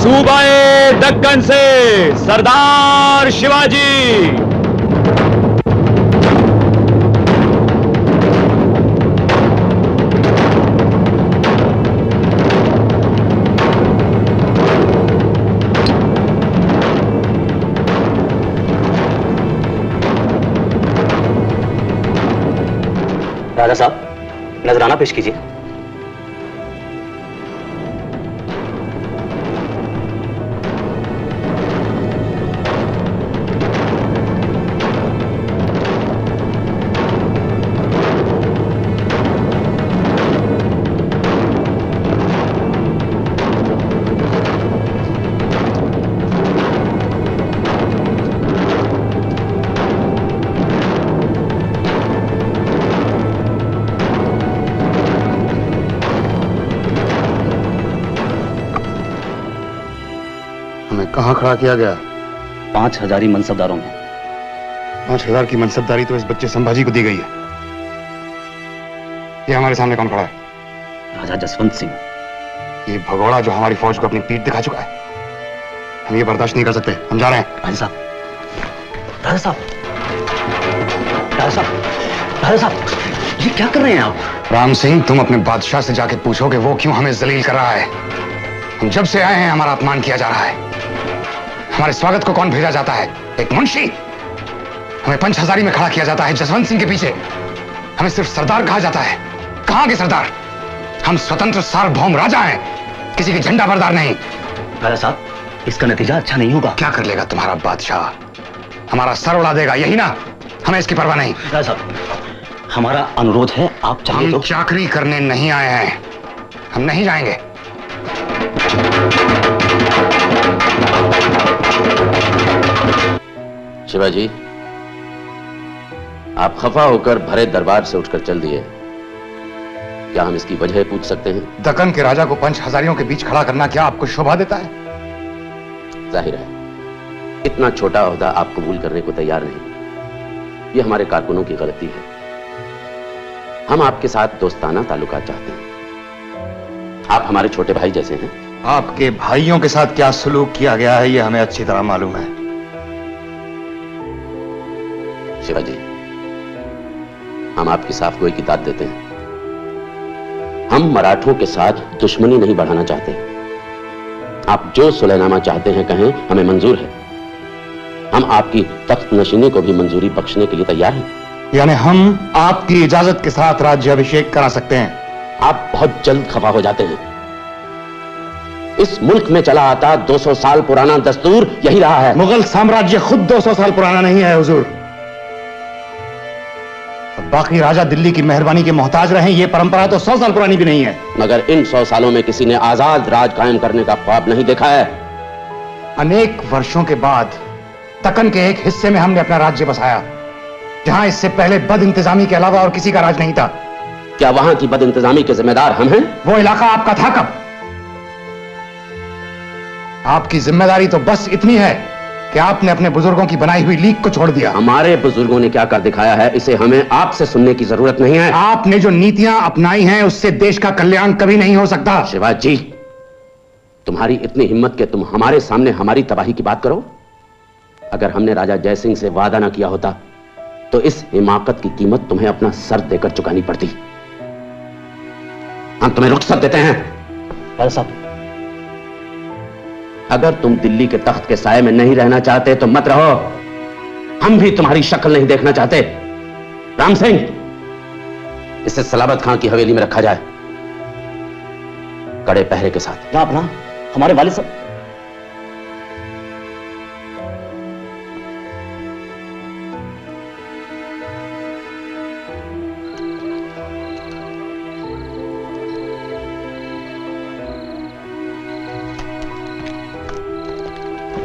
सूबाए दक्कन से सरदार शिवाजी। राजा साहब, नजराना पेश कीजिए। कहां खड़ा किया गया? 5000 मनसबदारों में। 5000 की मनसबदारी तो इस बच्चे संभाजी को दी गई है। ये हमारे सामने कौन खड़ा है? राजा जसवंत सिंह। ये भगोड़ा जो हमारी फौज को अपनी पीठ दिखा चुका है। हम ये बर्दाश्त नहीं कर सकते। हम जा रहे हैं। राजा साहब, राजा साहब, राजा साहब, राजा साहब, ये क्या कर रहे हैं आप? राम सिंह, तुम अपने बादशाह से जाके पूछो कि वो क्यों हमें जलील कर रहा है। हम जब से आए हैं हमारा अपमान किया जा रहा है। हमारे स्वागत को कौन भेजा जाता है? एक मुंशी। हमें पंचहजारी में खड़ा किया जाता है जसवंत सिंह के पीछे। हमें सिर्फ सरदार कहा जाता है। कहां के सरदार? हम स्वतंत्र सार्वभौम राजा हैं, किसी के झंडा बरदार नहीं। राजा साहब, इसका नतीजा अच्छा नहीं होगा। क्या कर लेगा तुम्हारा बादशाह? हमारा सर उड़ा देगा, यही ना? हमें इसकी परवाह नहीं। राजा साहब, हमारा अनुरोध है, आप चाहिए हम तो चाकरी करने नहीं आए हैं। हम नहीं जाएंगे। शिवाजी, आप खफा होकर भरे दरबार से उठकर चल दिए। क्या हम इसकी वजह पूछ सकते हैं? दक्कन के राजा को पंचहजारियों के बीच खड़ा करना क्या आपको शोभा देता है? जाहिर है इतना छोटा ओहदा आप कबूल करने को तैयार नहीं। यह हमारे कारकुनों की गलती है। हम आपके साथ दोस्ताना ताल्लुकात चाहते हैं। आप हमारे छोटे भाई जैसे हैं। आपके भाइयों के साथ क्या सलूक किया गया है यह हमें अच्छी तरह मालूम है। शिवाजी, हम आपकी साफ गोई की दाद देते हैं। हम मराठों के साथ दुश्मनी नहीं बढ़ाना चाहते। आप जो सुलहनामा चाहते हैं कहें, हमें मंजूर है। हम आपकी तख्त नशीनी को भी मंजूरी बख्शने के लिए तैयार हैं। यानी हम आपकी इजाजत के साथ राज्याभिषेक करा सकते हैं। आप बहुत जल्द खफा हो जाते हैं। इस मुल्क में चला आता 200 साल पुराना दस्तूर यही रहा है। मुगल साम्राज्य खुद 200 साल पुराना नहीं है हुजूर। बाकी राजा दिल्ली की मेहरबानी के मोहताज रहे, ये परंपरा तो 100 साल पुरानी भी नहीं है। मगर इन 100 सालों में किसी ने आजाद राज कायम करने का ख्वाब नहीं देखा है। अनेक वर्षों के बाद दक्कन के एक हिस्से में हमने अपना राज्य बसाया, जहां इससे पहले बद इंतजामी के अलावा और किसी का राज नहीं था। क्या वहां की बद इंतजामी के जिम्मेदार हम हैं? वो इलाका आपका था कब? आपकी जिम्मेदारी तो बस इतनी है कि आपने अपने बुजुर्गों की बनाई हुई लीक को छोड़ दिया। हमारे बुजुर्गों ने क्या कर दिखाया है, इसे हमें आपसे सुनने की जरूरत नहीं है। आपने जो नीतियां अपनाई हैं उससे देश का कल्याण कभी नहीं हो सकता। शिवाजी, तुम्हारी इतनी हिम्मत कि तुम हमारे सामने हमारी तबाही की बात करो। अगर हमने राजा जयसिंह से वादा ना किया होता तो इस हिमाकत की कीमत तुम्हें अपना सर देकर चुकानी पड़ती। हम तुम्हें रुखसत देते हैं। राजा साहब, अगर तुम दिल्ली के तख्त के साए में नहीं रहना चाहते तो मत रहो। हम भी तुम्हारी शक्ल नहीं देखना चाहते। राम सिंह, इसे सलाबत खां की हवेली में रखा जाए, कड़े पहरे के साथ। ना अपना हमारे वालिद साहब।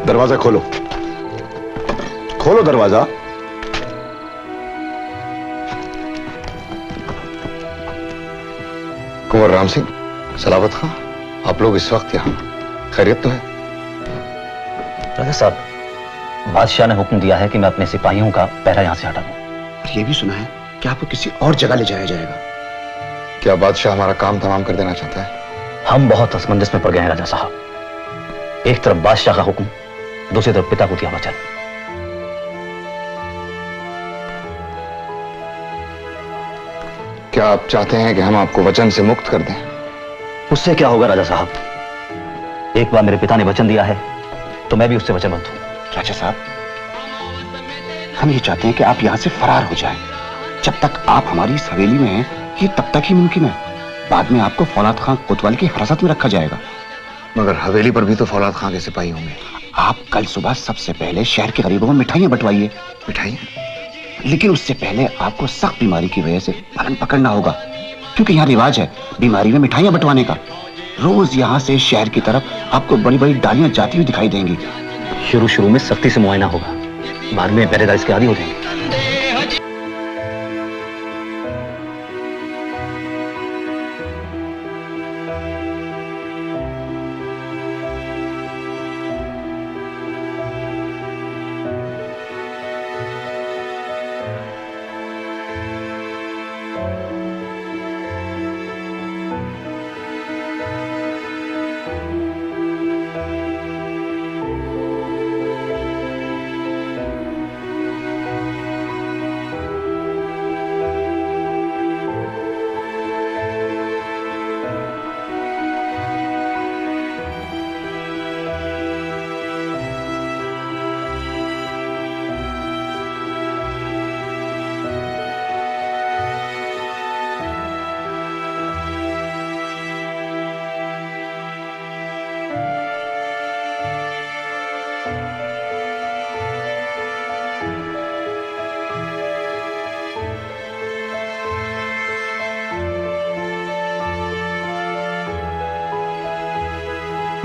दरवाजा खोलो, खोलो दरवाजा। कुंवर राम सिंह, सलावत खां, आप लोग इस वक्त यहाँ, खैरियत तो है? राजा साहब, बादशाह ने हुक्म दिया है कि मैं अपने सिपाहियों का पहरा यहां से हटा दूं। और ये भी सुना है कि आपको किसी और जगह ले जाया जाएगा। क्या बादशाह हमारा काम तमाम कर देना चाहता है? हम बहुत असमंजस में पड़ गए हैं राजा साहब। एक तरफ बादशाह का हुक्म, दूसरी तरफ पिता को दिया वचन। क्या आप चाहते हैं कि हम आपको वचन से मुक्त कर दें? उससे क्या होगा राजा साहब? एक बार मेरे पिता ने वचन दिया है तो मैं भी उससे वचनबद्ध हूं। राजा साहब, हम ये चाहते हैं कि आप यहां से फरार हो जाएं। जब तक आप हमारी इस हवेली में हैं, ये तब तक ही मुमकिन है। बाद में आपको फौलाद खां कोतवाल की हिरासत में रखा जाएगा। मगर हवेली पर भी तो फौलाद खां के सिपाही होंगे। आप कल सुबह सबसे पहले शहर के गरीबों को मिठाइयां बंटवाइए। मिठाई? लेकिन उससे पहले आपको सख्त बीमारी की वजह से पालन पकड़ना होगा, क्योंकि यहाँ रिवाज है बीमारी में मिठाइयां बंटवाने का। रोज यहाँ से शहर की तरफ आपको बड़ी बड़ी डालियां जाती हुई दिखाई देंगी। शुरू में सख्ती से मुआयना होगा, बाद में पहरेदार इसके आदी हो जाएंगे।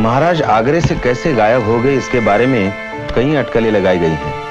महाराज आगरे से कैसे गायब हो गए, इसके बारे में कई अटकलें लगाई गई हैं।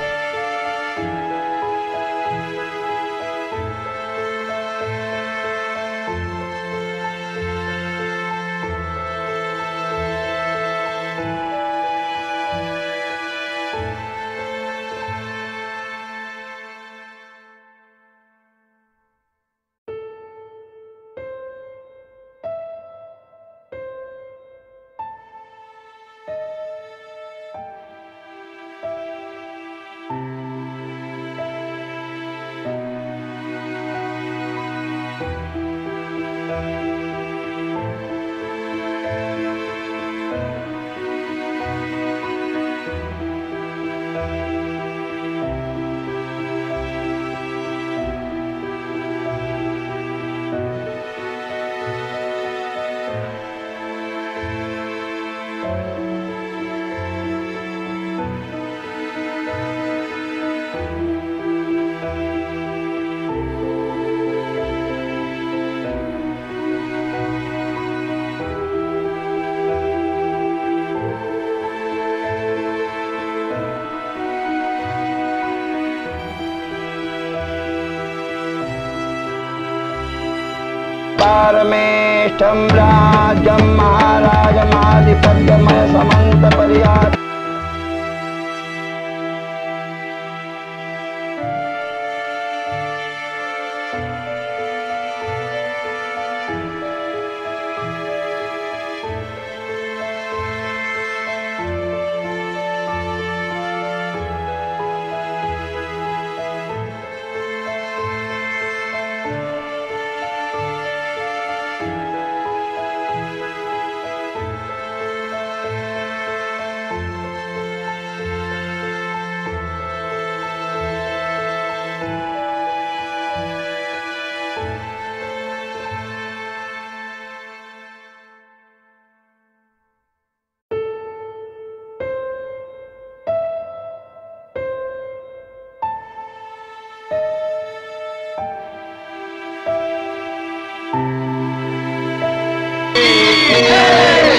परमेष्ठं राज्यं महाराजमाधिपत्यमय समन्त पर्याप्त।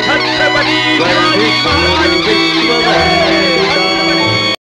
छत्रपति शिवाजी महाराज की जय।